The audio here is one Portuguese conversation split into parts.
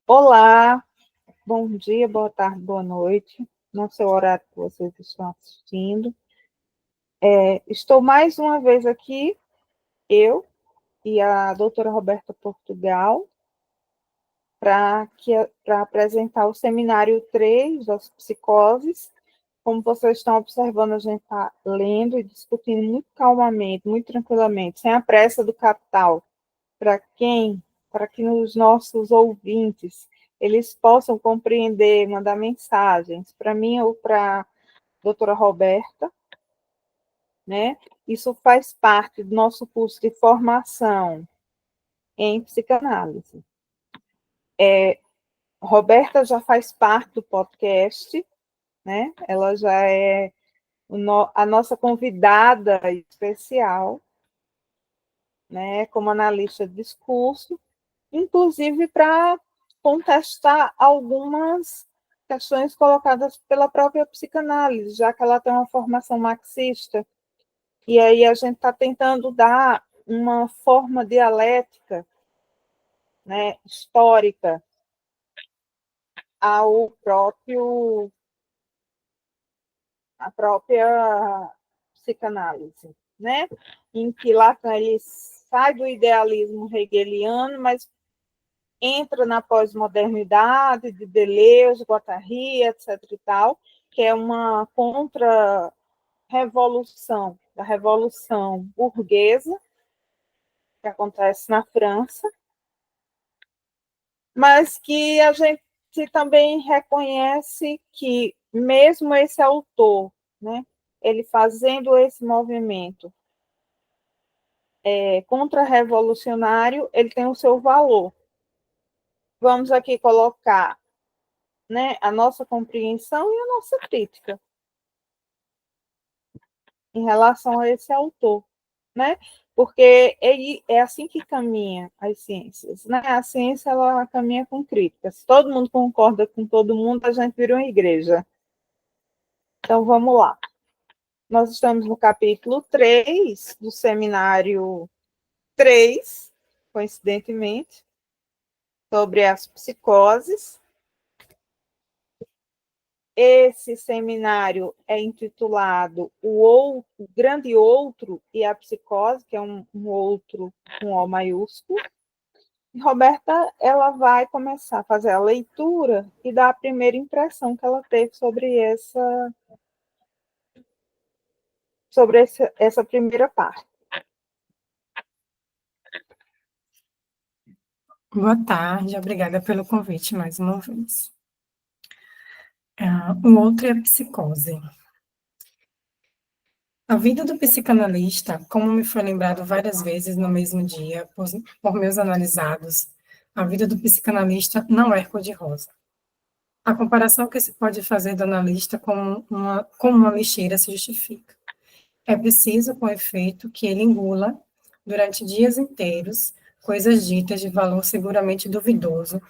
Olá, bom dia, boa tarde, boa noite. Não sei o horário que vocês estão assistindo. Estou mais uma vez aqui, eu e a doutora Roberta Portugal, para apresentar o seminário 3 das psicoses. Como vocês estão observando, a gente está lendo e discutindo muito calmamente, muito tranquilamente, sem a pressa do capital, para quem, para que os nossos ouvintes eles possam compreender, mandar mensagens para mim ou para a doutora Roberta, né? Isso faz parte do nosso curso de formação em psicanálise. Roberta já faz parte do podcast, né? Ela já é a nossa convidada especial, né? Como analista de discurso, inclusive para contestar algumas questões colocadas pela própria psicanálise, já que ela tem uma formação marxista, e aí a gente está tentando dar uma forma dialética, né, histórica ao próprio a própria psicanálise, né? Em que Lacan ele sai do idealismo hegeliano, mas entra na pós-modernidade de Deleuze, Guattari, etc. e tal, que é uma contra-revolução da revolução burguesa que acontece na França, mas que a gente também reconhece que mesmo esse autor, né, ele fazendo esse movimento contra-revolucionário, ele tem o seu valor. Vamos aqui colocar, né, a nossa compreensão e a nossa crítica em relação a esse autor, né? Porque é assim que caminha as ciências, né? A ciência ela caminha com crítica. Se todo mundo concorda com todo mundo, a gente vira uma igreja. Então vamos lá. Nós estamos no capítulo 3 do seminário 3, coincidentemente, sobre as psicoses. Esse seminário é intitulado o Grande Outro e a Psicose, que é um outro com O maiúsculo. E Roberta ela vai começar a fazer a leitura e dar a primeira impressão que ela teve sobre essa primeira parte. Boa tarde, obrigada pelo convite mais uma vez. O outro é a psicose. A vida do psicanalista, como me foi lembrado várias vezes no mesmo dia por meus analisados, a vida do psicanalista não é cor-de-rosa. A comparação que se pode fazer do analista com uma lixeira se justifica. É preciso, com efeito, que ele engula, durante dias inteiros, coisas ditas de valor seguramente duvidoso,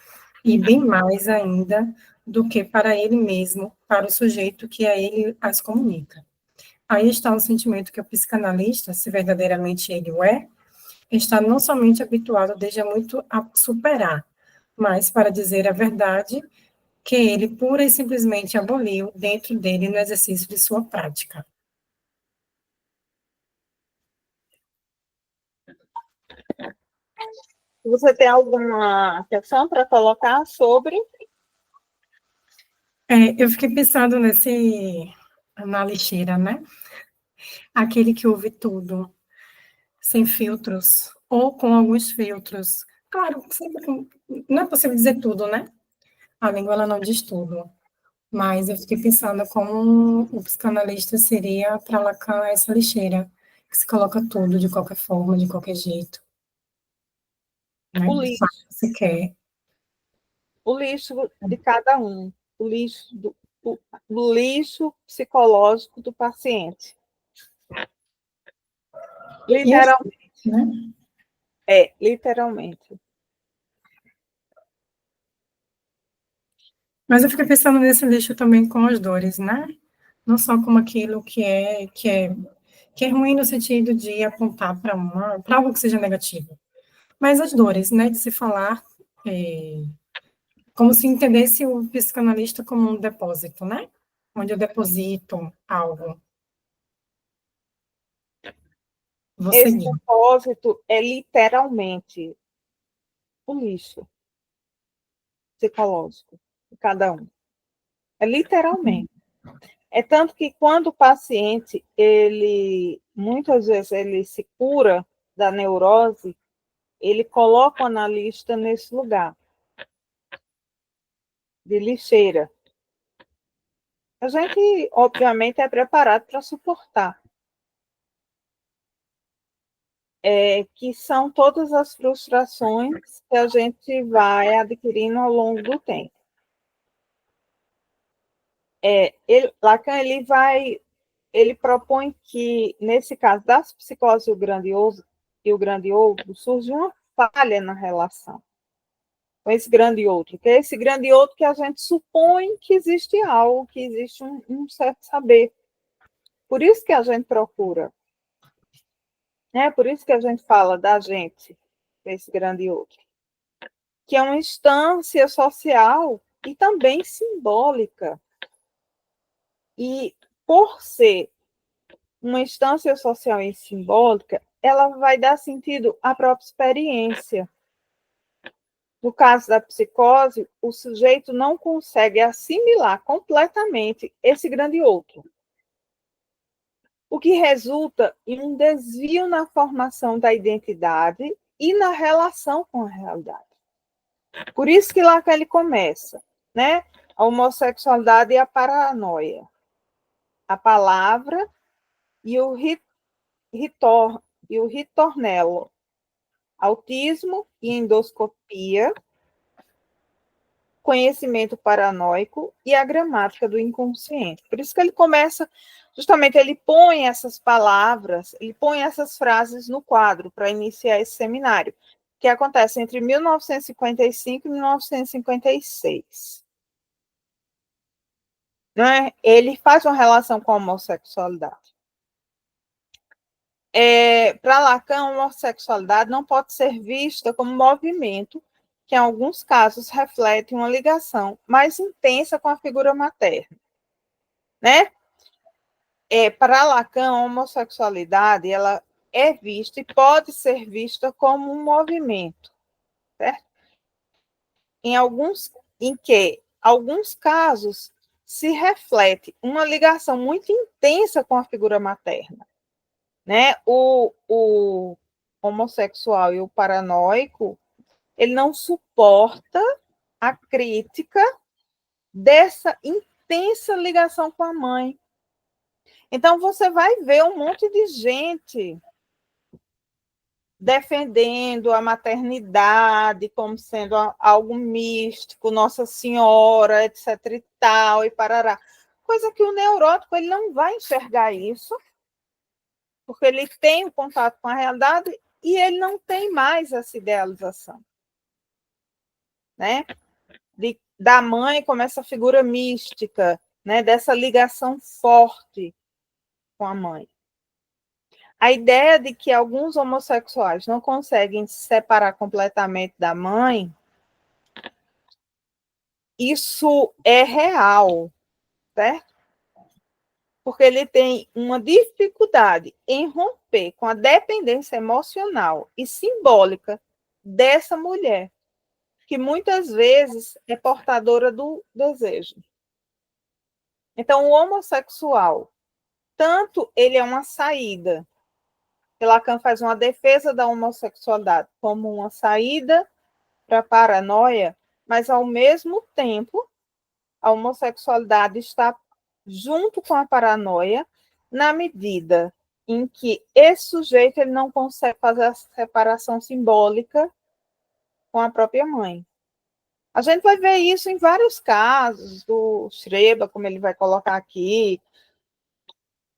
e bem mais ainda do que para ele mesmo, para o sujeito que a ele as comunica. Aí está o sentimento que o psicanalista, se verdadeiramente ele o é, está não somente habituado desde há muito a superar, mas, para dizer a verdade, que ele pura e simplesmente aboliu dentro dele no exercício de sua prática. Você tem alguma questão para colocar sobre? Eu fiquei pensando na lixeira, né? Aquele que ouve tudo, sem filtros, ou com alguns filtros. Claro, não é possível dizer tudo, né? A língua ela não diz tudo. Mas eu fiquei pensando como o psicanalista seria para Lacan essa lixeira, que se coloca tudo de qualquer forma, de qualquer jeito, né? O Faz lixo, o que você quer. o lixo de cada um, o lixo psicológico do paciente. E assim, Literalmente. né? Literalmente. Mas eu fiquei pensando nesse lixo também com as dores, né? Não só como aquilo que é ruim no sentido de apontar para algo que seja negativo, mas as dores, né? De se falar, é, como se entendesse o psicanalista como um depósito, né? Onde eu deposito algo. Vou Esse seguir. depósito é literalmente o lixo psicológico de cada um. É literalmente. É tanto que quando o paciente, muitas vezes ele se cura da neurose, ele coloca o analista nesse lugar de lixeira. A gente, obviamente, é preparado para suportar. Que são todas as frustrações que a gente vai adquirindo ao longo do tempo. Lacan ele propõe que, nesse caso das psicoses e o grande outro, surge uma falha na relação com esse grande outro, que é esse grande outro que a gente supõe que existe algo, que existe um certo saber. Por isso que a gente procura, né? Por isso que a gente fala da gente, desse grande outro, que é uma instância social e também simbólica. E por ser uma instância social e simbólica, ela vai dar sentido à própria experiência. No caso da psicose, o sujeito não consegue assimilar completamente esse grande outro, o que resulta em um desvio na formação da identidade e na relação com a realidade. Por isso que lá que ele começa, né? A homossexualidade e a paranoia. A palavra e o ritornello. Autismo e endoscopia, conhecimento paranoico e a gramática do inconsciente. Por isso que ele começa, justamente, ele põe essas palavras, ele põe essas frases no quadro para iniciar esse seminário, que acontece entre 1955 e 1956. Né? Ele faz uma relação com a homossexualidade. Para Lacan, a homossexualidade não pode ser vista como movimento que, em alguns casos, reflete uma ligação mais intensa com a figura materna. Né? Para Lacan, a homossexualidade ela é vista e pode ser vista como um movimento, certo? Em que alguns casos se reflete uma ligação muito intensa com a figura materna. Né? O homossexual e o paranoico, ele não suporta a crítica dessa intensa ligação com a mãe. Então, você vai ver um monte de gente defendendo a maternidade como sendo algo místico, Nossa Senhora, etc. e tal, e parará. Coisa que o neurótico ele não vai enxergar isso, porque ele tem o contato com a realidade e ele não tem mais essa idealização. Né? Da mãe como essa figura mística, né? Dessa ligação forte com a mãe. A ideia de que alguns homossexuais não conseguem se separar completamente da mãe, isso é real, certo? Porque ele tem uma dificuldade em romper com a dependência emocional e simbólica dessa mulher, que muitas vezes é portadora do desejo. Então, o homossexual, tanto ele é uma saída, Lacan faz uma defesa da homossexualidade como uma saída para a paranoia, mas, ao mesmo tempo, a homossexualidade está junto com a paranoia na medida em que esse sujeito ele não consegue fazer a separação simbólica com a própria mãe. A gente vai ver isso em vários casos, do Schreba, como ele vai colocar aqui,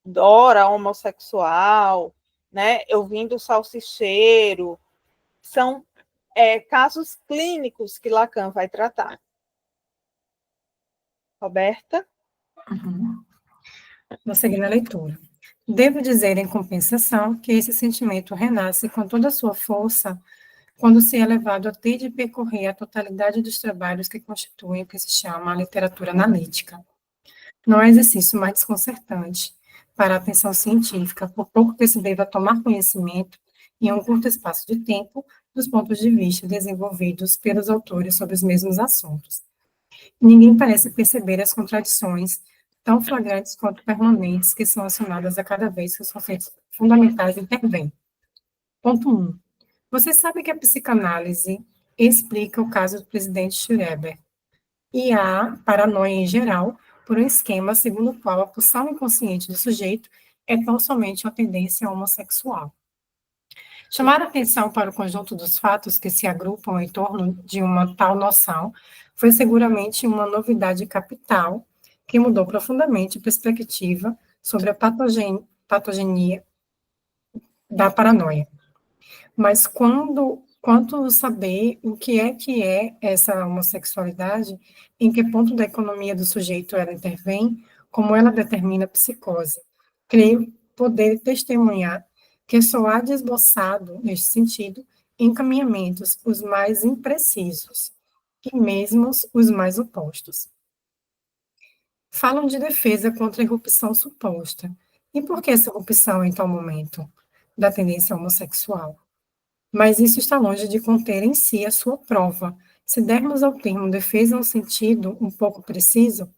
Dora, homossexual, né? Eu vim do salsicheiro. São casos clínicos que Lacan vai tratar. Roberta? Uhum. Vou seguir na leitura. Devo dizer, em compensação, que esse sentimento renasce com toda a sua força quando se é levado a ter de percorrer a totalidade dos trabalhos que constituem o que se chama a literatura analítica. Não há exercício mais desconcertante para a atenção científica, por pouco que se deva tomar conhecimento, em um curto espaço de tempo, dos pontos de vista desenvolvidos pelos autores sobre os mesmos assuntos. Ninguém parece perceber as contradições, tão flagrantes quanto permanentes, que são acionadas a cada vez que os conceitos fundamentais intervêm. Ponto 1. Você sabe que a psicanálise explica o caso do presidente Schreber e a paranoia em geral por um esquema segundo o qual a pulsão inconsciente do sujeito é tão somente uma tendência homossexual. Chamar a atenção para o conjunto dos fatos que se agrupam em torno de uma tal noção foi seguramente uma novidade capital que mudou profundamente a perspectiva sobre a patogenia da paranoia. Mas quanto saber o que é essa homossexualidade, em que ponto da economia do sujeito ela intervém, como ela determina a psicose, creio poder testemunhar que só há de esboçado, neste sentido, encaminhamentos os mais imprecisos, e mesmo os mais opostos. Falam de defesa contra a irrupção suposta. E por que essa irrupção em tal momento da tendência homossexual? Mas isso está longe de conter em si a sua prova. Se dermos ao termo defesa um sentido um pouco preciso,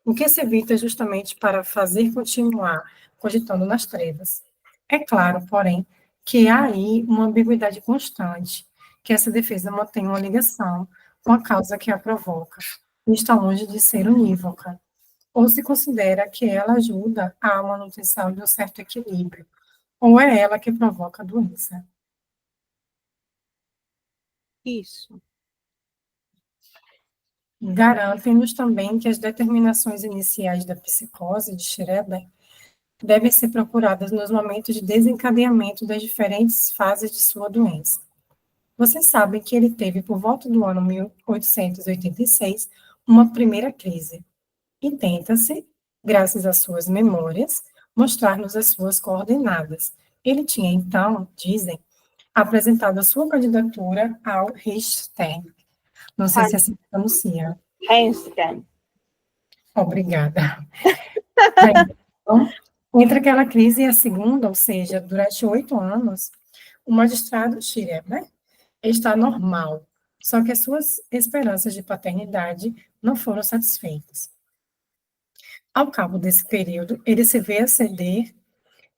o que se evita justamente para fazer continuar cogitando nas trevas. É claro, porém, que há aí uma ambiguidade constante, que essa defesa mantém uma ligação com a causa que a provoca, e está longe de ser unívoca, ou se considera que ela ajuda à manutenção de um certo equilíbrio, ou é ela que provoca a doença. Isso. Garantem-nos também que as determinações iniciais da psicose de Schreber devem ser procuradas nos momentos de desencadeamento das diferentes fases de sua doença. Vocês sabem que ele teve, por volta do ano 1886, uma primeira crise, e tenta-se, graças às suas memórias, mostrar-nos as suas coordenadas. Ele tinha, então, dizem, apresentado a sua candidatura ao Reichstag. Não sei se assim se pronuncia. Einstein. Obrigada. Então, entre aquela crise e a segunda, ou seja, durante 8 anos, o magistrado Schreber está normal, só que as suas esperanças de paternidade não foram satisfeitas. Ao cabo desse período, ele se vê aceder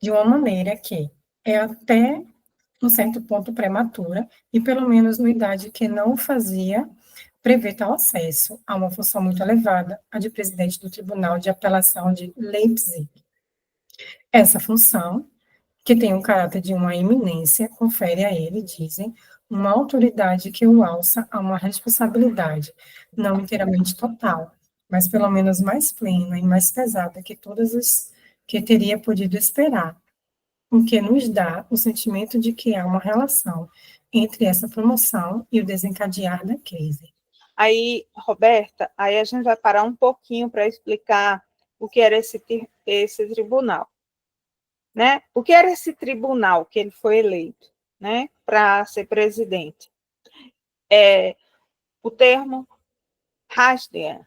de uma maneira que é até um certo ponto prematura, e pelo menos numa idade que não o fazia prever tal acesso a uma função muito elevada, a de presidente do Tribunal de Apelação de Leipzig. Essa função, que tem um caráter de uma eminência, confere a ele, dizem, uma autoridade que o alça a uma responsabilidade, não inteiramente total, mas pelo menos mais plena e mais pesada que todas as que teria podido esperar, o que nos dá o sentimento de que há uma relação entre essa promoção e o desencadear da crise. Aí, Roberta, aí a gente vai parar um pouquinho para explicar o que era esse tribunal. Né? O que era esse tribunal que ele foi eleito, né, para ser presidente? O termo Reichsdag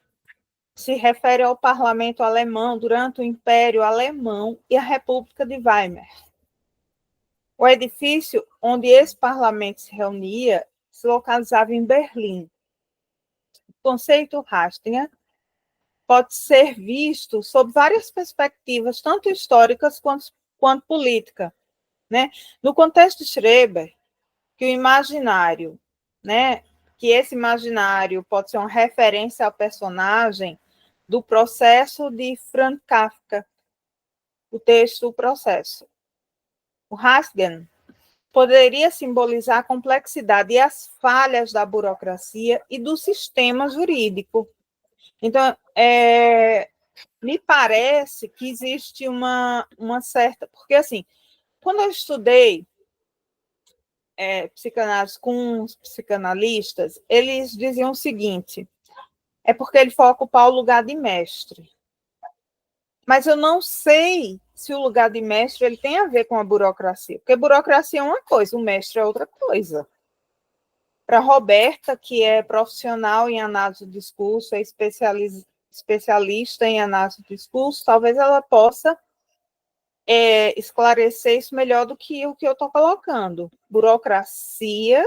se refere ao parlamento alemão durante o Império Alemão e a República de Weimar. O edifício onde esse parlamento se reunia se localizava em Berlim. O conceito Reichsdag pode ser visto sob várias perspectivas, tanto históricas quanto política, né? No contexto de Schreber, que o imaginário, né, que esse imaginário pode ser uma referência ao personagem do Processo de Franz Kafka, o texto O Processo. O Reichsgang poderia simbolizar a complexidade e as falhas da burocracia e do sistema jurídico. Então, me parece que existe uma certa... Porque, assim, quando eu estudei psicanálise com os psicanalistas, eles diziam o seguinte, é porque ele foi ocupar o lugar de mestre. Mas eu não sei se o lugar de mestre ele tem a ver com a burocracia, porque burocracia é uma coisa, o mestre é outra coisa. Para Roberta, que é profissional em análise do discurso, é especialista em análise do discurso, talvez ela possa esclarecer isso melhor do que o que eu estou colocando. Burocracia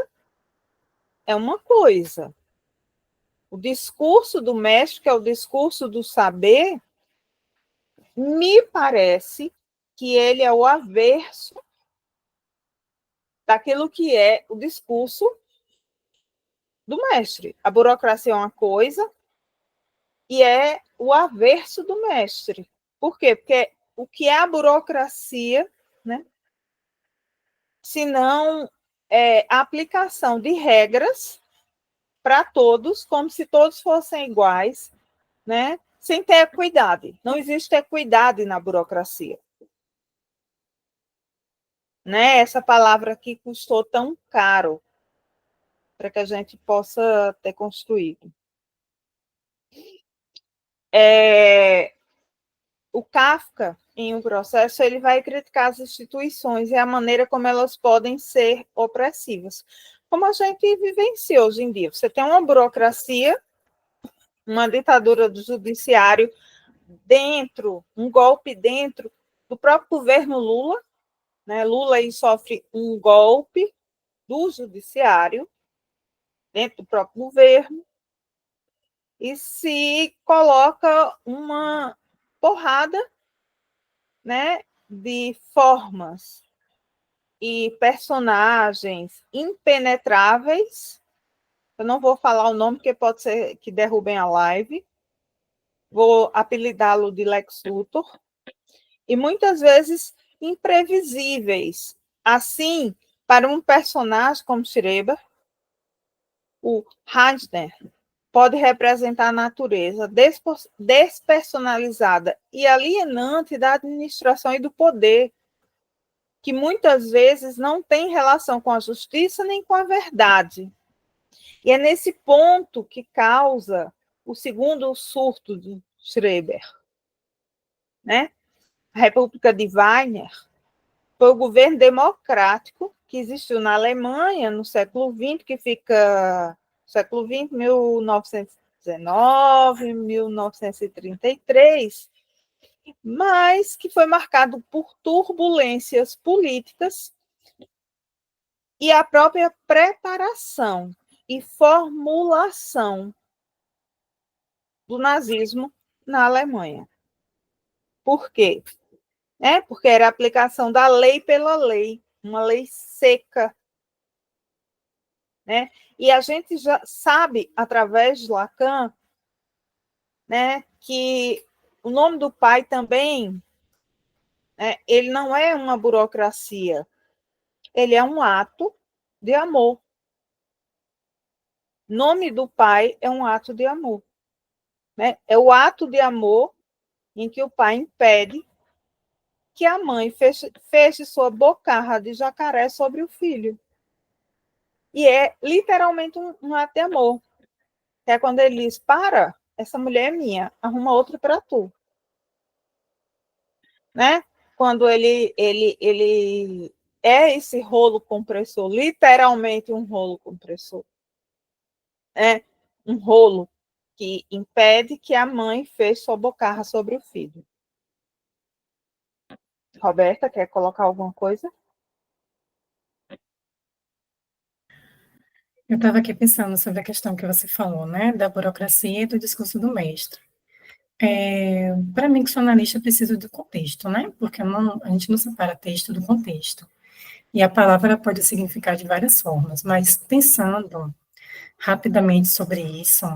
é uma coisa. O discurso do mestre, que é o discurso do saber, me parece que ele é o averso daquilo que é o discurso do mestre. A burocracia é uma coisa e é o averso do mestre. Por quê? Porque o que é a burocracia, né? Se não a aplicação de regras para todos, como se todos fossem iguais, né? Sem ter equidade. Não existe equidade na burocracia. Né? Essa palavra que custou tão caro para que a gente possa ter construído. O Kafka, em um processo, ele vai criticar as instituições e a maneira como elas podem ser opressivas. Como a gente vivencia hoje em dia. Você tem uma burocracia, uma ditadura do judiciário dentro, um golpe dentro do próprio governo Lula, né? Lula aí sofre um golpe do judiciário dentro do próprio governo e se coloca uma porrada, né, de formas e personagens impenetráveis. Eu não vou falar o nome, porque pode ser que derrubem a live. Vou apelidá-lo de Lex Luthor. E muitas vezes imprevisíveis. Assim, para um personagem como Schreiber, o Handner pode representar a natureza despersonalizada e alienante da administração e do poder, que muitas vezes não tem relação com a justiça nem com a verdade. E é nesse ponto que causa o segundo surto de Schreiber. Né? A República de Weimar foi o governo democrático que existiu na Alemanha no século XX, que fica século XX, 1919, 1933, mas que foi marcado por turbulências políticas e a própria preparação e formulação do nazismo na Alemanha. Por quê? Porque era a aplicação da lei pela lei, uma lei seca. Né? E a gente já sabe, através de Lacan, né, que o nome do pai também, né, ele não é uma burocracia, ele é um ato de amor. Nome do pai é um ato de amor. Né? É o ato de amor em que o pai impede que a mãe feche sua bocarra de jacaré sobre o filho. E é literalmente um ato de amor. É quando ele diz, para, essa mulher é minha, arruma outra para tu. Né? Quando ele é esse rolo compressor, literalmente um rolo compressor. Um rolo que impede que a mãe feche sua bocarra sobre o filho. Roberta, quer colocar alguma coisa? Eu estava aqui pensando sobre a questão que você falou, né, da burocracia e do discurso do mestre. Para mim, que sou analista, eu preciso do contexto, né, porque a gente não separa texto do contexto. E a palavra pode significar de várias formas, mas pensando rapidamente sobre isso,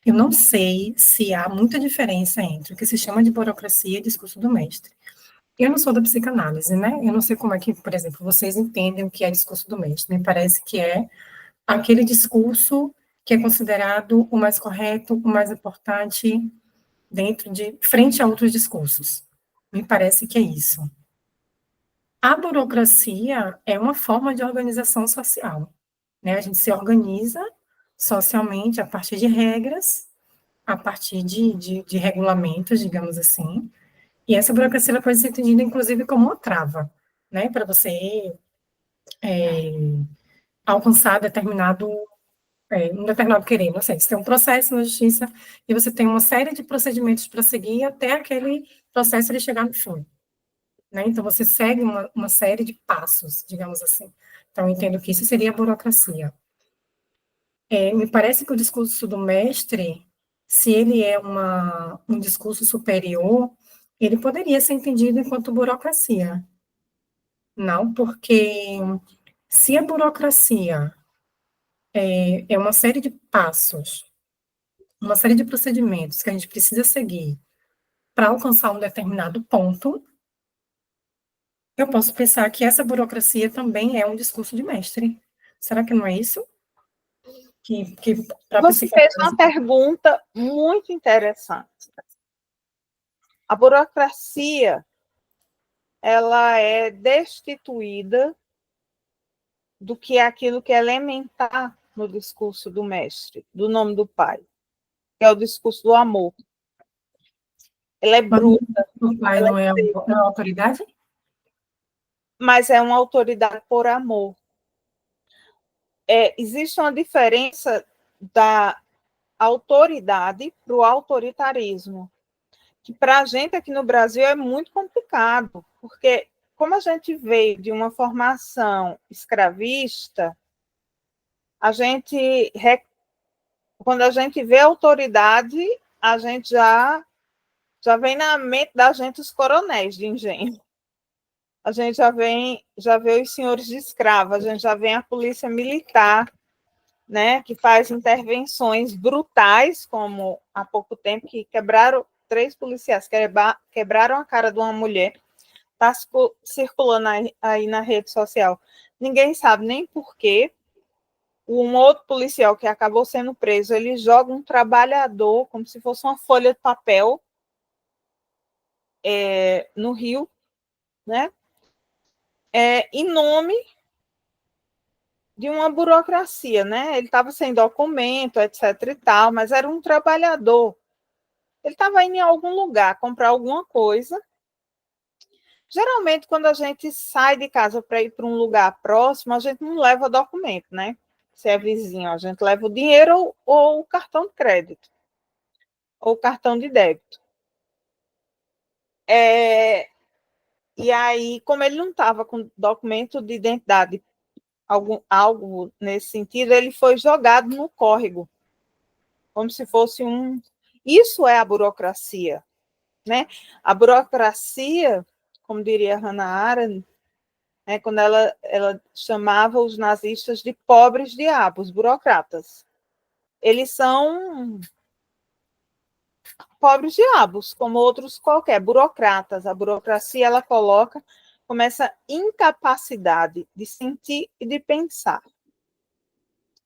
eu não sei se há muita diferença entre o que se chama de burocracia e discurso do mestre. Eu não sou da psicanálise, né? Eu não sei como é que, por exemplo, vocês entendem o que é discurso do mestre. Me parece que é aquele discurso que é considerado o mais correto, o mais importante frente a outros discursos. Me parece que é isso. A burocracia é uma forma de organização social, né? A gente se organiza socialmente a partir de regras, a partir de regulamentos, digamos assim, e essa burocracia ela pode ser entendida, inclusive, como uma trava, né? Para você alcançar determinado Um determinado querer, não sei, você tem um processo na justiça e você tem uma série de procedimentos para seguir até aquele processo ele chegar no fim, né? Então, você segue uma série de passos, digamos assim. Então, eu entendo que isso seria a burocracia. Me parece que o discurso do mestre, se ele é um discurso superior, ele poderia ser entendido enquanto burocracia. Não, porque se a burocracia é uma série de passos, uma série de procedimentos que a gente precisa seguir para alcançar um determinado ponto, eu posso pensar que essa burocracia também é um discurso de mestre. Será que não é isso? Que para a Você fez psicanálise. uma pergunta muito interessante. A burocracia, ela é destituída do que é aquilo que é elementar no discurso do mestre, do nome do pai, que é o discurso do amor. Ela é Mas bruta, o pai ela não é uma autoridade? mas é uma autoridade por amor. Existe uma diferença da autoridade para o autoritarismo, que para a gente aqui no Brasil é muito complicado, porque como a gente veio de uma formação escravista, a gente, quando a gente vê autoridade, a gente já vem na mente da gente os coronéis de engenho. A gente já vê os senhores de escravo, a gente já vê a polícia militar, né, que faz intervenções brutais, como há pouco tempo que quebraram 3 policiais, quebraram a cara de uma mulher, está circulando aí na rede social. Ninguém sabe nem por quê. Um outro policial que acabou sendo preso, ele joga um trabalhador como se fosse uma folha de papel no rio, né? Em nome de uma burocracia, né? Ele estava sem documento, etc. e tal, mas era um trabalhador. Ele estava indo em algum lugar comprar alguma coisa. Geralmente, quando a gente sai de casa para ir para um lugar próximo, a gente não leva documento, né? Se é vizinho, a gente leva o dinheiro ou o cartão de crédito, ou o cartão de débito. E aí, como ele não estava com documento de identidade, algo nesse sentido, ele foi jogado no córrego, como se fosse um. Isso é a burocracia, né? A burocracia, como diria Hannah Arendt, quando ela chamava os nazistas de pobres diabos, burocratas. Eles são pobres diabos, como outros qualquer, burocratas. A burocracia, ela coloca como essa incapacidade de sentir e de pensar.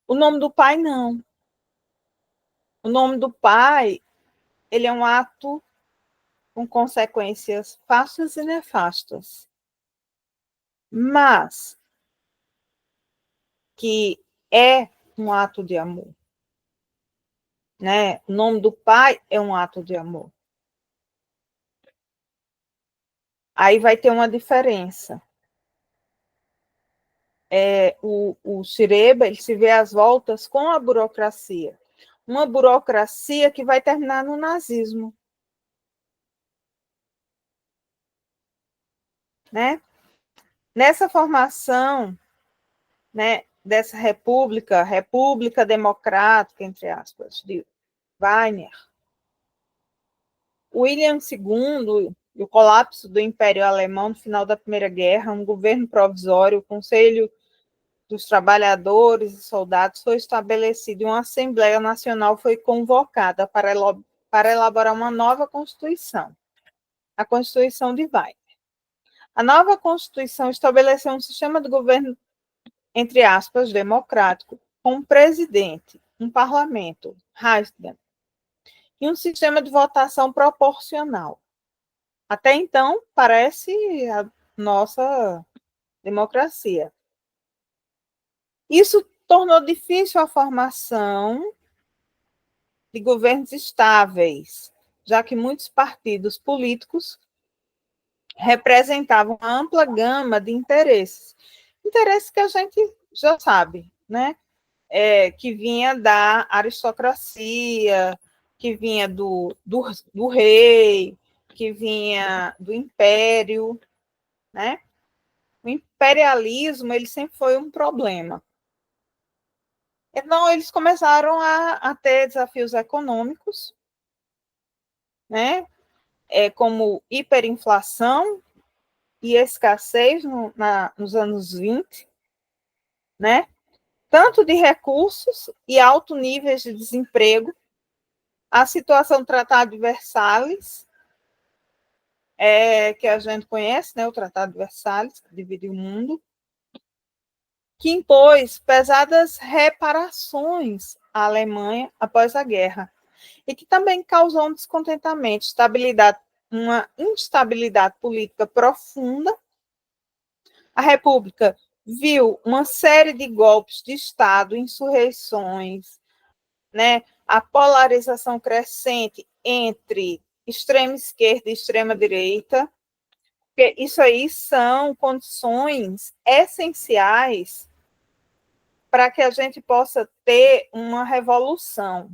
O nome do pai, não. O nome do pai, ele é um ato com consequências fastas e nefastas, mas que é um ato de amor. Né? O nome do pai é um ato de amor. Aí vai ter uma diferença. O Schireba, ele se vê às voltas com a burocracia. Uma burocracia que vai terminar no nazismo. Né? Nessa formação, né, dessa república democrática, entre aspas, de Weiner, William II e o colapso do Império Alemão no final da Primeira Guerra, um governo provisório, o Conselho dos Trabalhadores e Soldados foi estabelecido e uma Assembleia Nacional foi convocada para elaborar uma nova Constituição, a Constituição de Weimar. A nova Constituição estabeleceu um sistema de governo, entre aspas, democrático, com um presidente, um parlamento, Reichstag, e um sistema de votação proporcional. Até então, parece a nossa democracia. Isso tornou difícil a formação de governos estáveis, já que muitos partidos políticos representavam uma ampla gama de interesses. Interesses que a gente já sabe, né? que vinha da aristocracia, que vinha do rei, que vinha do império, né? O imperialismo ele sempre foi um problema. Então, eles começaram a ter desafios econômicos, né? Como hiperinflação e escassez nos anos 20, né? Tanto de recursos e alto níveis de desemprego, a situação do Tratado de Versalhes, que a gente conhece, né? O Tratado de Versalhes, que dividiu o mundo, que impôs pesadas reparações à Alemanha após a guerra, e que também causou um descontentamento, uma instabilidade política profunda. A República viu uma série de golpes de Estado, insurreições, né? A polarização crescente entre extrema esquerda e extrema direita, porque isso aí são condições essenciais para que a gente possa ter uma revolução.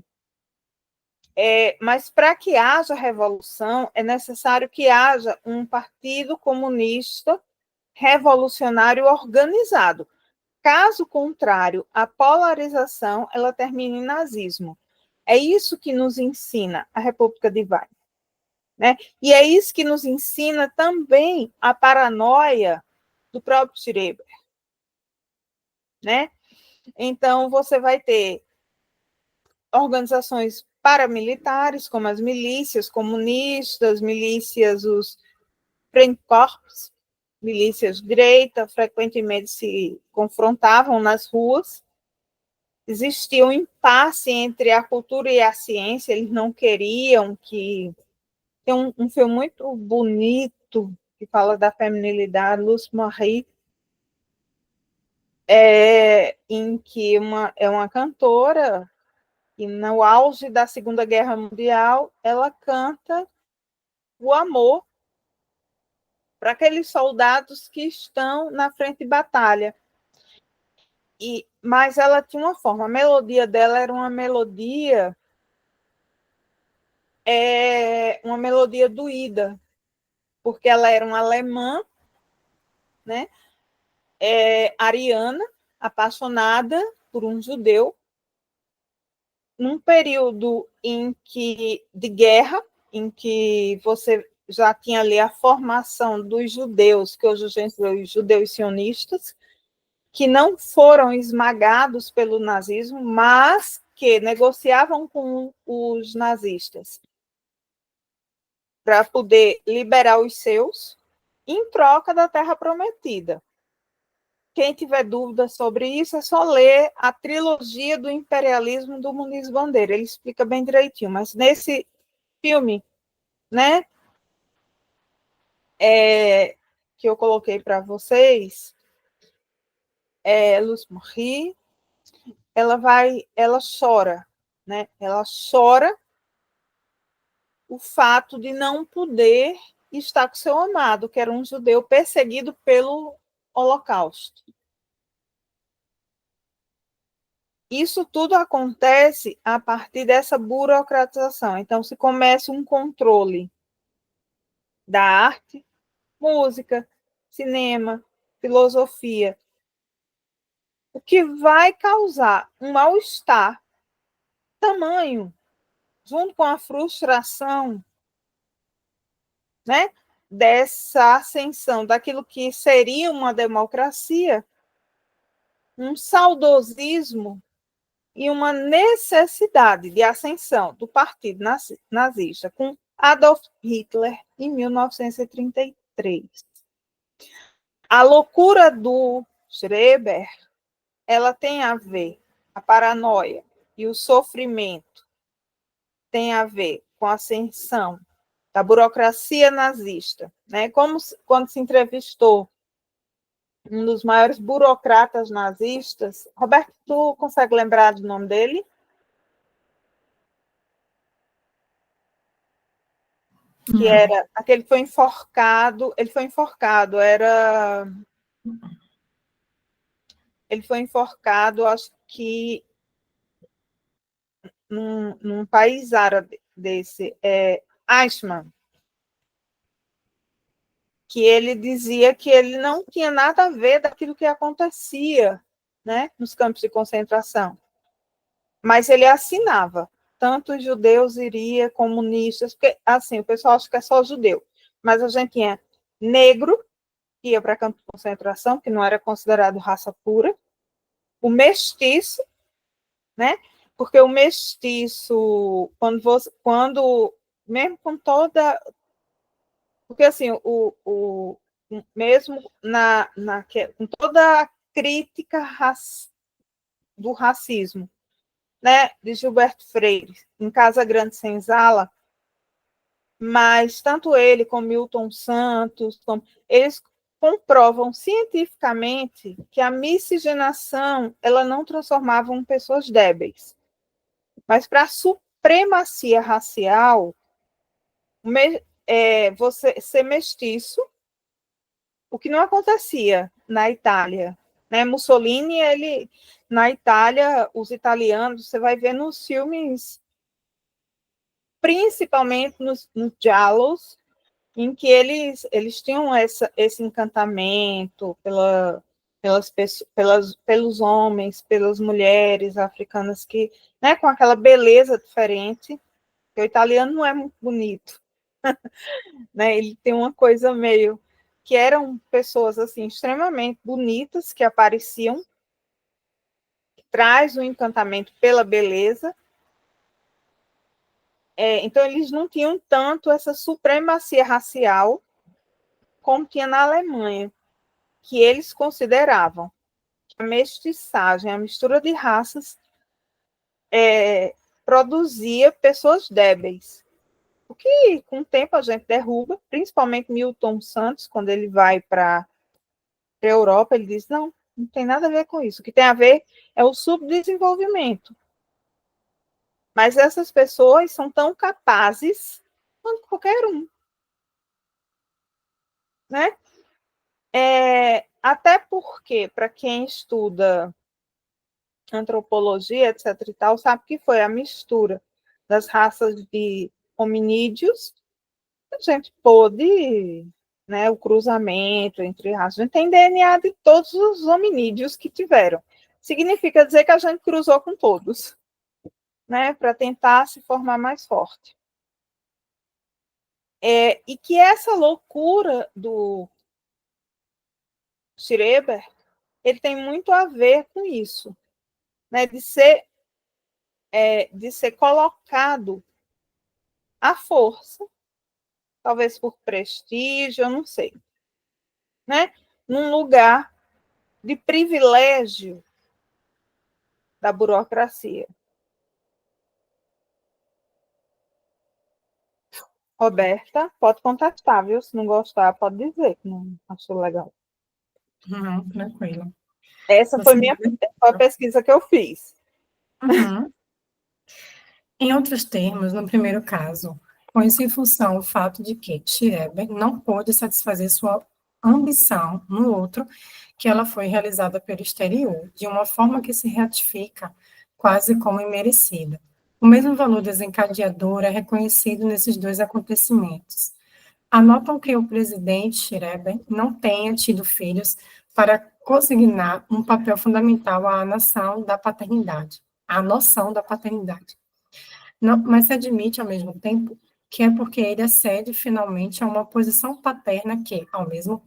Mas para que haja revolução, é necessário que haja um partido comunista revolucionário organizado. Caso contrário, a polarização ela termina em nazismo. É isso que nos ensina a República de Weimar, né? E é isso que nos ensina também a paranoia do próprio Schreber, né? Então, você vai ter organizações paramilitares, como as milícias comunistas, milícias, os Freikorps, milícias de direita, frequentemente se confrontavam nas ruas. Existia um impasse entre a cultura e a ciência, eles não queriam que... Tem um filme muito bonito que fala da feminilidade, Luce Marie, em que é uma cantora e no auge da Segunda Guerra Mundial, ela canta o amor para aqueles soldados que estão na frente de batalha. Mas ela tinha uma forma, a melodia dela era uma melodia doída, porque ela era uma alemã, né? Ariana, apaixonada por um judeu, num período de guerra, em que você já tinha ali a formação dos judeus, que hoje a gente vê os judeus sionistas, que não foram esmagados pelo nazismo, mas que negociavam com os nazistas para poder liberar os seus, em troca da Terra Prometida. Quem tiver dúvida sobre isso, é só ler a trilogia do imperialismo do Muniz Bandeira. Ele explica bem direitinho. Mas nesse filme, né, que eu coloquei para vocês, Luz Morri, ela chora, né? Ela chora o fato de não poder estar com seu amado, que era um judeu perseguido pelo Holocausto. Isso tudo acontece a partir dessa burocratização. Então, se começa um controle da arte, música, cinema, filosofia, o que vai causar um mal-estar tamanho, junto com a frustração, né, dessa ascensão daquilo que seria uma democracia, um saudosismo e uma necessidade de ascensão do partido nazista com Adolf Hitler em 1933. A loucura do Schreber, ela tem a ver, a paranoia e o sofrimento tem a ver com a ascensão da burocracia nazista, né? Como quando se entrevistou um dos maiores burocratas nazistas, Roberto, tu consegue lembrar do nome dele? Que era aquele que foi enforcado, ele foi enforcado, acho que num país árabe desse, Eichmann, que ele dizia que ele não tinha nada a ver daquilo que acontecia, né, nos campos de concentração. Mas ele assinava, tanto os judeus iriam, comunistas, porque, assim, o pessoal acha que é só judeu, mas a gente tinha negro, que ia para campo de concentração, que não era considerado raça pura, o mestiço, né, porque o mestiço, quando mesmo com toda... Porque, assim, mesmo com toda a crítica do racismo, né, de Gilberto Freire, em Casa Grande Senzala, mas tanto ele como Milton Santos, eles comprovam cientificamente que a miscigenação ela não transformava em pessoas débeis, mas para a supremacia racial, você ser mestiço, o que não acontecia na Itália, né? Mussolini, na Itália, os italianos, você vai ver nos filmes, principalmente nos giallos, em que eles tinham esse encantamento pelos homens, pelas mulheres africanas, que, né, com aquela beleza diferente, que o italiano não é muito bonito, né? Ele tem uma coisa meio que eram pessoas assim extremamente bonitas que apareciam, que traz um encantamento pela beleza. Então eles não tinham tanto essa supremacia racial como tinha na Alemanha, que eles consideravam que a mestiçagem, a mistura de raças, produzia pessoas débeis. O que, com o tempo, a gente derruba, principalmente Milton Santos, quando ele vai para a Europa, ele diz, não tem nada a ver com isso. O que tem a ver é o subdesenvolvimento. Mas essas pessoas são tão capazes quanto qualquer um. Né? Até porque, para quem estuda antropologia, etc. e tal, sabe que foi a mistura das raças de hominídeos, a gente pôde, né, o cruzamento entre raças, a gente tem DNA de todos os hominídeos que tiveram. Significa dizer que a gente cruzou com todos, né, para tentar se formar mais forte. E que essa loucura do Schreber, ele tem muito a ver com isso, né, de ser colocado à força, talvez por prestígio, eu não sei, né, num lugar de privilégio da burocracia. Roberta, pode contactar, viu? Se não gostar, pode dizer que não achou legal. Tranquilo. Essa foi a pesquisa que eu fiz. Uhum. Em outros termos, no primeiro caso, põe-se em função o fato de que Schreber não pôde satisfazer sua ambição no outro, que ela foi realizada pelo exterior, de uma forma que se ratifica quase como imerecida. O mesmo valor desencadeador é reconhecido nesses dois acontecimentos. Anotam que o presidente Schreber não tenha tido filhos para consignar um papel fundamental à noção da paternidade. Não, mas se admite, ao mesmo tempo, que é porque ele acede finalmente a uma posição paterna que, ao mesmo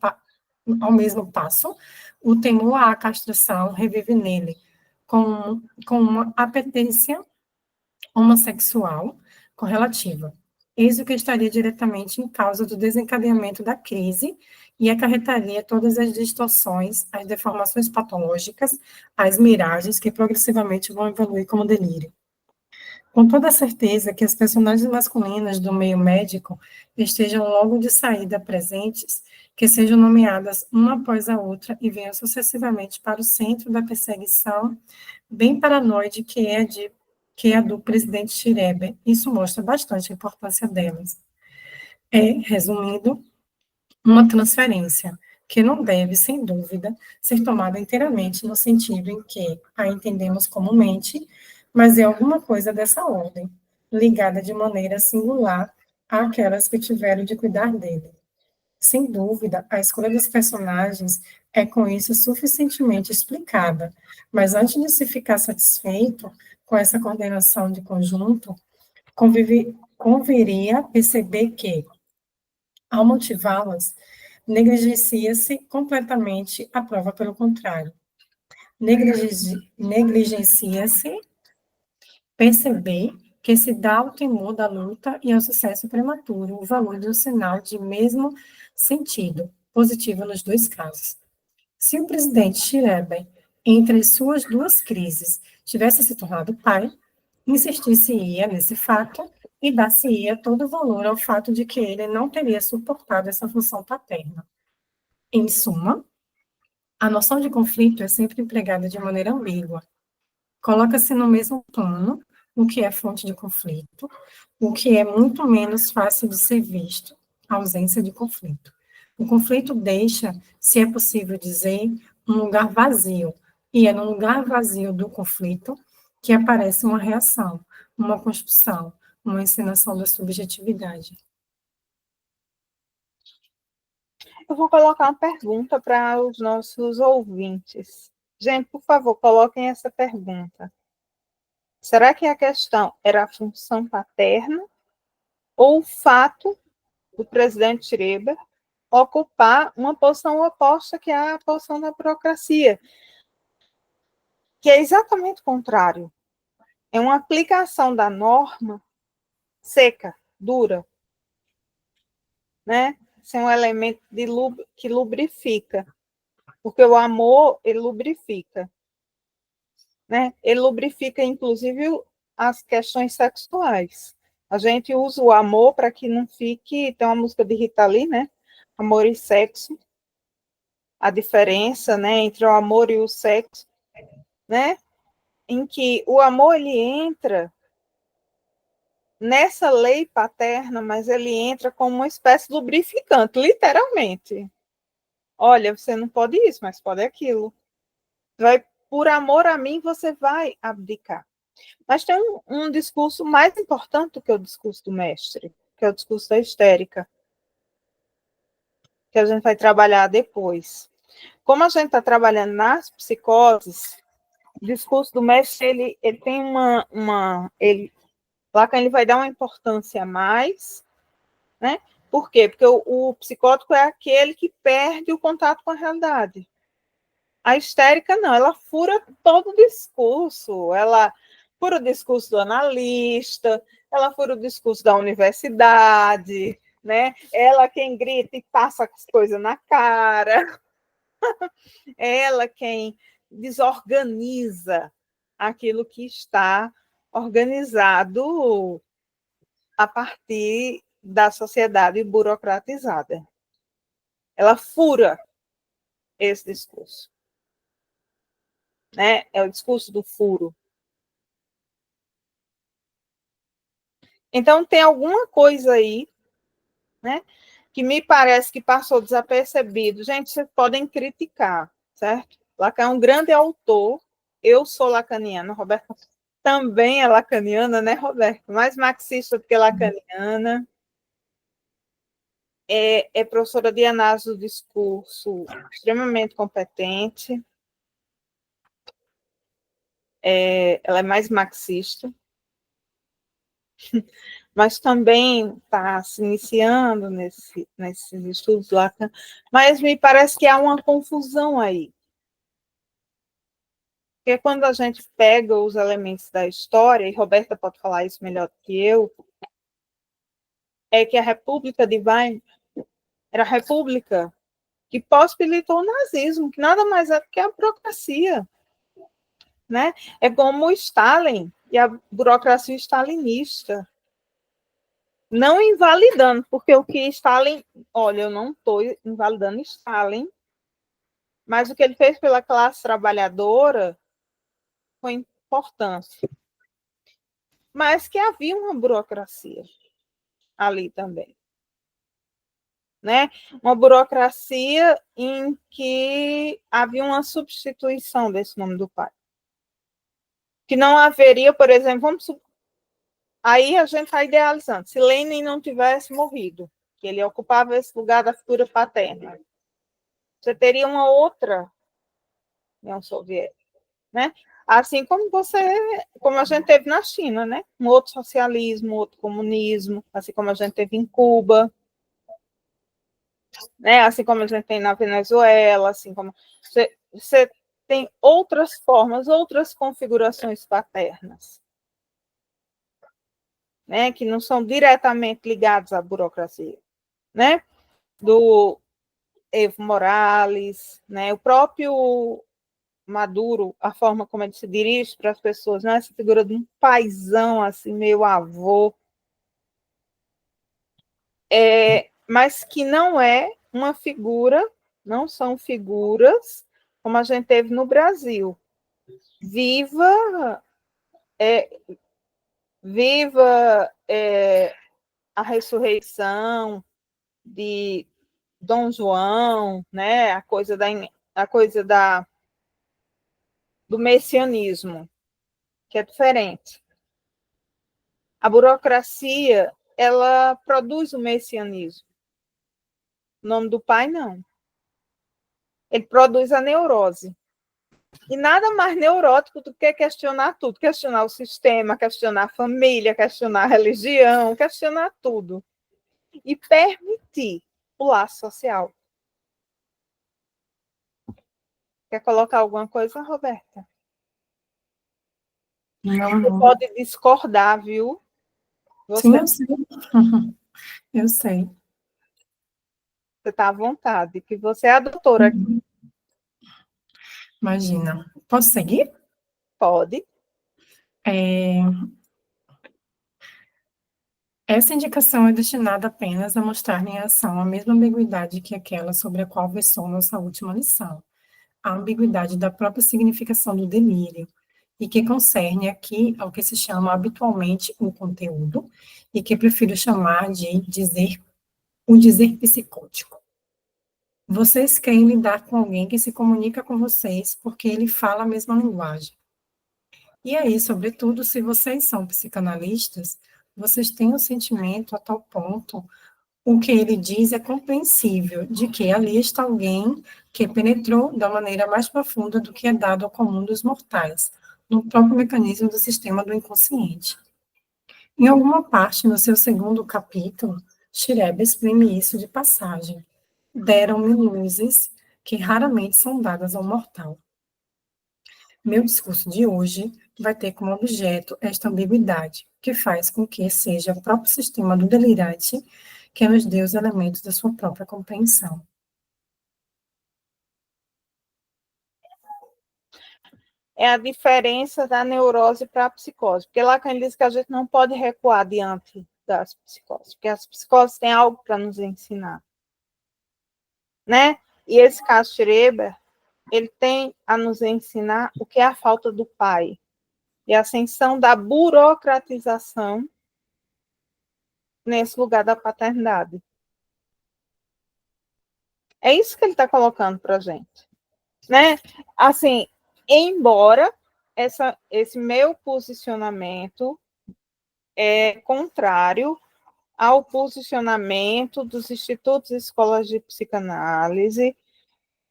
passo, o temor à castração revive nele, com uma apetência homossexual correlativa. Eis o que estaria diretamente em causa do desencadeamento da crise e acarretaria todas as distorções, as deformações patológicas, as miragens que progressivamente vão evoluir como delírio. Com toda certeza que as personagens masculinas do meio médico estejam logo de saída presentes, que sejam nomeadas uma após a outra e venham sucessivamente para o centro da perseguição bem paranoide que é a do presidente Schreber. Isso mostra bastante a importância delas. Resumindo, uma transferência que não deve, sem dúvida, ser tomada inteiramente no sentido em que a entendemos comumente, mas é alguma coisa dessa ordem, ligada de maneira singular àquelas que tiveram de cuidar dele. Sem dúvida, a escolha dos personagens é com isso suficientemente explicada, mas antes de se ficar satisfeito com essa coordenação de conjunto, conviria perceber que, ao motivá-las, negligencia-se completamente a prova pelo contrário. Negligencia-se perceber que se dá ao temor da luta e ao sucesso prematuro o valor de um sinal de mesmo sentido, positivo nos dois casos. Se o presidente Schreiber, entre suas duas crises, tivesse se tornado pai, insistir-se-ia nesse fato e dar-se-ia todo o valor ao fato de que ele não teria suportado essa função paterna. Em suma, a noção de conflito é sempre empregada de maneira ambígua. Coloca-se no mesmo plano o que é fonte de conflito, o que é muito menos fácil de ser visto, a ausência de conflito. O conflito deixa, se é possível dizer, um lugar vazio, e é no lugar vazio do conflito que aparece uma reação, uma construção, uma encenação da subjetividade. Eu vou colocar uma pergunta para os nossos ouvintes. Gente, por favor, coloquem essa pergunta. Será que a questão era a função paterna ou o fato do presidente Schreiber ocupar uma posição oposta, que é a posição da burocracia, que é exatamente o contrário? É uma aplicação da norma seca, dura, né? Sem um elemento que lubrifica, porque o amor, ele lubrifica, né? Ele lubrifica, inclusive, as questões sexuais. A gente usa o amor para que não fique... Tem uma música de Rita Lee, né? Amor e sexo. A diferença, né, entre o amor e o sexo, né? Em que o amor, ele entra nessa lei paterna, mas ele entra como uma espécie de lubrificante, literalmente. Olha, você não pode isso, mas pode aquilo. Vai, por amor a mim, você vai abdicar. Mas tem um discurso mais importante do que o discurso do mestre, que é o discurso da histérica, que a gente vai trabalhar depois. Como a gente está trabalhando nas psicoses, o discurso do mestre, ele tem Lacan, ele vai dar uma importância a mais, né? Por quê? Porque o psicótico é aquele que perde o contato com a realidade. A histérica, não, ela fura todo o discurso, ela fura o discurso do analista, ela fura o discurso da universidade, né? Ela quem grita e passa as coisas na cara, ela quem desorganiza aquilo que está organizado a partir da sociedade burocratizada. Ela fura esse discurso, né? É o discurso do furo. Então, tem alguma coisa aí, né, que me parece que passou desapercebido. Gente, vocês podem criticar, certo? Lacan é um grande autor, eu sou lacaniana, Roberta também é lacaniana, né, Roberto? Mais marxista do que lacaniana. É professora de análise do discurso, extremamente competente. Ela é mais marxista, mas também está se iniciando nesses estudos Lacan, mas me parece que há uma confusão aí. Porque quando a gente pega os elementos da história, e Roberta pode falar isso melhor do que eu, é que a República de Weimar era a república que possibilitou o nazismo, que nada mais é do que a burocracia. Né? É como o Stalin e a burocracia stalinista. Não invalidando, porque o que Stalin... Olha, eu não estou invalidando Stalin, mas o que ele fez pela classe trabalhadora foi importante. Mas que havia uma burocracia ali também. Né? Uma burocracia em que havia uma substituição desse nome do pai. que não haveria, por exemplo, aí a gente está idealizando, se Lenin não tivesse morrido, que ele ocupava esse lugar da figura paterna, você teria uma outra União Soviética, né? Assim como a gente teve na China, né? Um outro socialismo, outro comunismo, assim como a gente teve em Cuba, né? Assim como a gente tem na Venezuela, assim como você tem outras formas, outras configurações paternas, né? Que não são diretamente ligadas à burocracia, né? Do Evo Morales, né? O próprio Maduro, a forma como ele se dirige para as pessoas, não é essa figura de um paizão, assim, meio avô, mas que não é uma figura, não são figuras como a gente teve no Brasil. Viva, viva a ressurreição de Dom João, né? A coisa do messianismo, que é diferente. A burocracia, ela produz o messianismo. O nome do pai, não. Ele produz a neurose. E nada mais neurótico do que questionar tudo. Questionar o sistema, questionar a família, questionar a religião, questionar tudo. E permitir o laço social. Quer colocar alguma coisa, Roberta? Não, Você não. pode discordar, viu? Sim, Você eu sei. Eu sei. está à vontade, que você é a doutora. Imagina. Posso seguir? Pode. Essa indicação é destinada apenas a mostrar em ação a mesma ambiguidade que aquela sobre a qual versou nossa última lição, a ambiguidade da própria significação do delírio, e que concerne aqui ao que se chama habitualmente o conteúdo, e que prefiro chamar de o dizer psicótico. Vocês querem lidar com alguém que se comunica com vocês porque ele fala a mesma linguagem. E aí, sobretudo, se vocês são psicanalistas, vocês têm o sentimento a tal ponto, o que ele diz é compreensível, de que ali está alguém que penetrou da maneira mais profunda do que é dado ao comum dos mortais, no próprio mecanismo do sistema do inconsciente. Em alguma parte, no seu segundo capítulo, Schreber exprime isso de passagem. Deram-me luzes que raramente são dadas ao mortal. Meu discurso de hoje vai ter como objeto esta ambiguidade, que faz com que seja o próprio sistema do delirante que nos dê os elementos da sua própria compreensão. É a diferença da neurose para a psicose. Porque Lacan diz que a gente não pode recuar diante das psicoses, porque as psicoses têm algo para nos ensinar. Né? E esse caso Schreber, ele tem a nos ensinar o que é a falta do pai e a ascensão da burocratização nesse lugar da paternidade. É isso que ele está colocando para a gente. Né? Assim, embora esse meu posicionamento é contrário ao posicionamento dos institutos e escolas de psicanálise,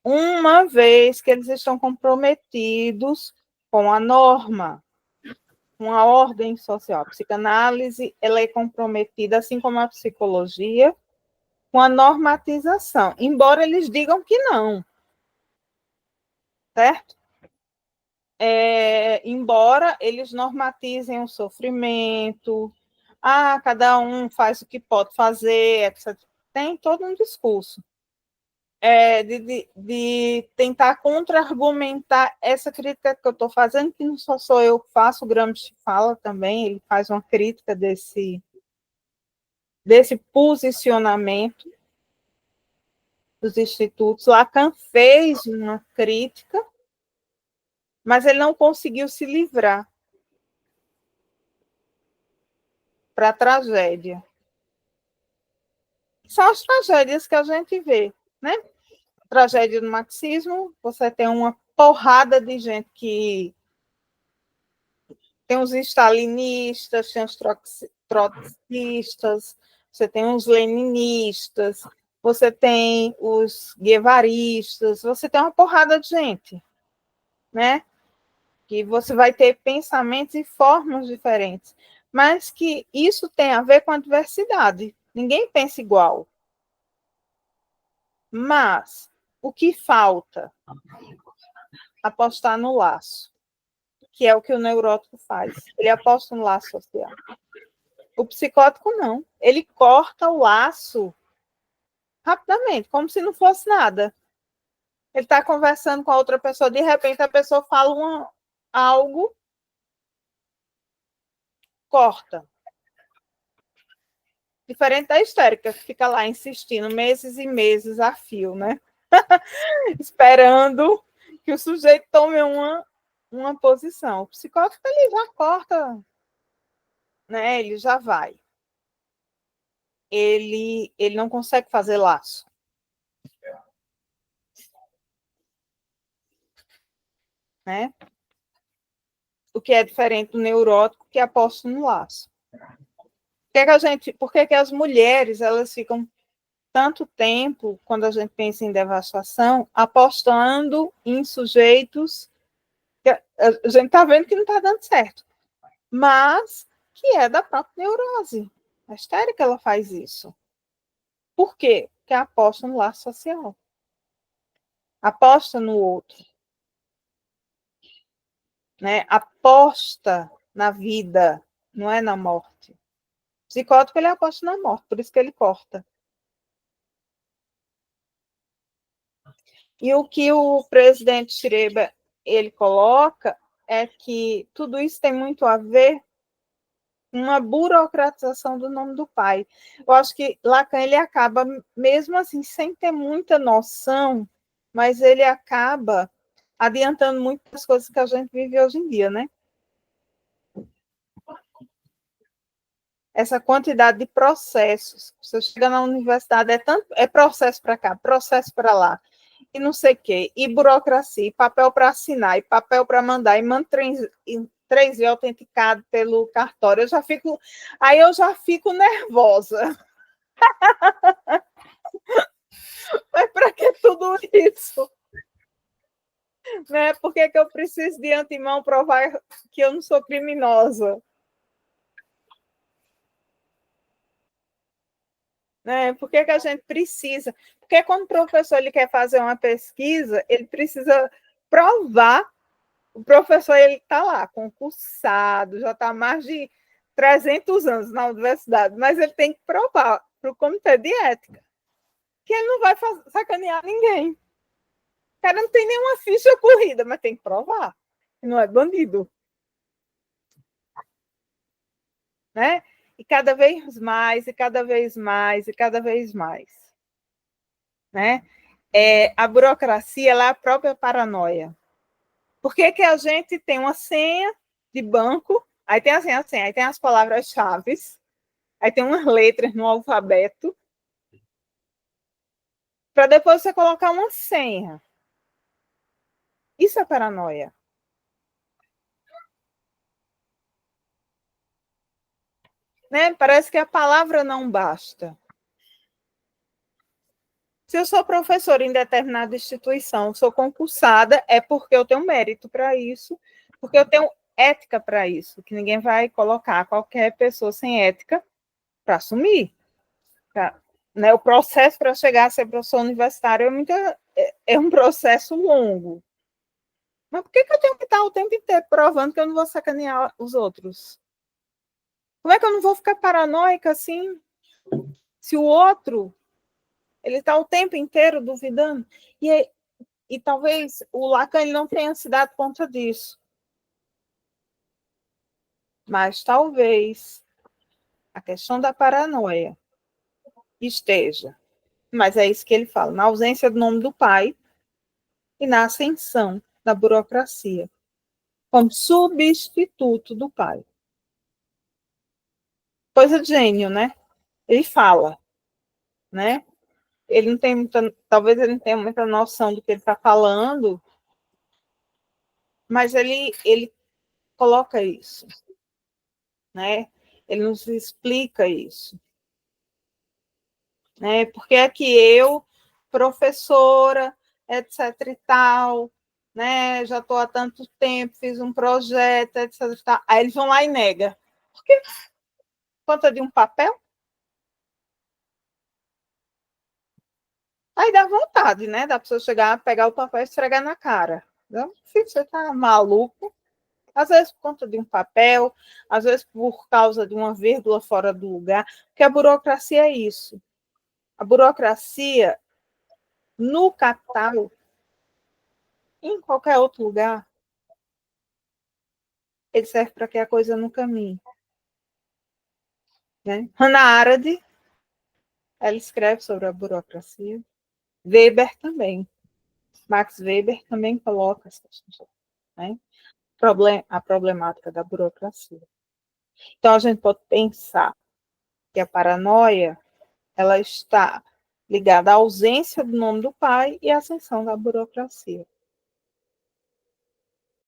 uma vez que eles estão comprometidos com a norma, com a ordem social. A psicanálise ela é comprometida, assim como a psicologia, com a normatização, embora eles digam que não, certo? Embora eles normatizem o sofrimento, cada um faz o que pode fazer, etc. Tem todo um discurso de tentar contra-argumentar essa crítica que eu estou fazendo, que não sou eu que faço, o Gramsci fala também, ele faz uma crítica desse posicionamento dos institutos. Lacan fez uma crítica, mas ele não conseguiu se livrar para a tragédia. São as tragédias que a gente vê, né? A tragédia do marxismo, você tem uma porrada de gente que tem os stalinistas, tem os trotskistas, você tem os leninistas, você tem os guevaristas, você tem uma porrada de gente, né? Que você vai ter pensamentos e formas diferentes, mas que isso tem a ver com a diversidade. Ninguém pensa igual. Mas o que falta? Apostar no laço, que é o que o neurótico faz. Ele aposta no laço social. O psicótico não. Ele corta o laço rapidamente, como se não fosse nada. Ele está conversando com a outra pessoa, de repente a pessoa fala algo, corta. Diferente da histérica, que fica lá insistindo meses e meses a fio, né? Esperando que o sujeito tome uma posição. O psicótico, ele já corta, né? Ele já vai. Ele não consegue fazer laço. Né? O que é diferente do neurótico, que aposta no laço. Por que as mulheres elas ficam tanto tempo, quando a gente pensa em devastação, apostando em sujeitos que a gente está vendo que não está dando certo, mas que é da própria neurose. A histérica ela faz isso. Por quê? Porque aposta no laço social. Aposta no outro. Né? Aposta na vida, não é na morte. O psicótico ele aposta na morte, por isso que ele corta. E o que o presidente Schreiber ele coloca é que tudo isso tem muito a ver com uma burocratização do nome do pai. Eu acho que Lacan ele acaba, mesmo assim, sem ter muita noção, mas ele acaba adiantando muitas coisas que a gente vive hoje em dia, né? Essa quantidade de processos. Você chega na universidade, é processo para cá, processo para lá, e não sei o quê, e burocracia, e papel para assinar, e papel para mandar, e manda 3 vezes autenticado pelo cartório. Aí eu já fico nervosa. Mas para que tudo isso? Né? Por que eu preciso de antemão provar que eu não sou criminosa? Né? Por que a gente precisa? Porque quando o professor ele quer fazer uma pesquisa, ele precisa provar. O professor ele está lá, concursado, já está há mais de 300 anos na universidade, mas ele tem que provar para o comitê de ética que ele não vai sacanear ninguém. O cara não tem nenhuma ficha corrida, mas tem que provar. Não é bandido. Né? E cada vez mais, e cada vez mais, e cada vez mais. Né? A burocracia ela é a própria paranoia. Por que a gente tem uma senha de banco, aí tem a senha, aí tem as palavras-chave, aí tem umas letras no alfabeto, para depois você colocar uma senha. Isso é paranoia. Né? Parece que a palavra não basta. Se eu sou professora em determinada instituição, sou concursada, é porque eu tenho mérito para isso, porque eu tenho ética para isso, que ninguém vai colocar qualquer pessoa sem ética para assumir. Pra, né, o processo para chegar a ser professor universitário é um processo longo. Mas por que eu tenho que estar o tempo inteiro provando que eu não vou sacanear os outros? Como é que eu não vou ficar paranoica assim, se o outro ele está o tempo inteiro duvidando? E talvez o Lacan ele não tenha se dado conta disso. Mas talvez a questão da paranoia esteja. Mas é isso que ele fala, na ausência do nome do pai e na ascensão da burocracia, como substituto do pai. Coisa de gênio, né? Ele fala, né? Ele não tem muita, talvez ele não tenha muita noção do que ele está falando, mas ele coloca isso, né? Ele nos explica isso, né? Porque é que eu, professora, etc e tal, né? Já estou há tanto tempo, fiz um projeto, etc e tal. Aí eles vão lá e negam. Por quê? Conta de um papel? Aí dá vontade, né? Da pessoa chegar, pegar o papel e esfregar na cara. Não, filho, você tá maluco? Às vezes por conta de um papel, às vezes por causa de uma vírgula fora do lugar, porque a burocracia é isso. A burocracia, no capital, em qualquer outro lugar, ele serve para que a coisa não caminhe. Né? Hannah Arendt, ela escreve sobre a burocracia. Weber também. Max Weber também coloca essa questão, né? A problemática da burocracia. Então, a gente pode pensar que a paranoia ela está ligada à ausência do nome do pai e à ascensão da burocracia.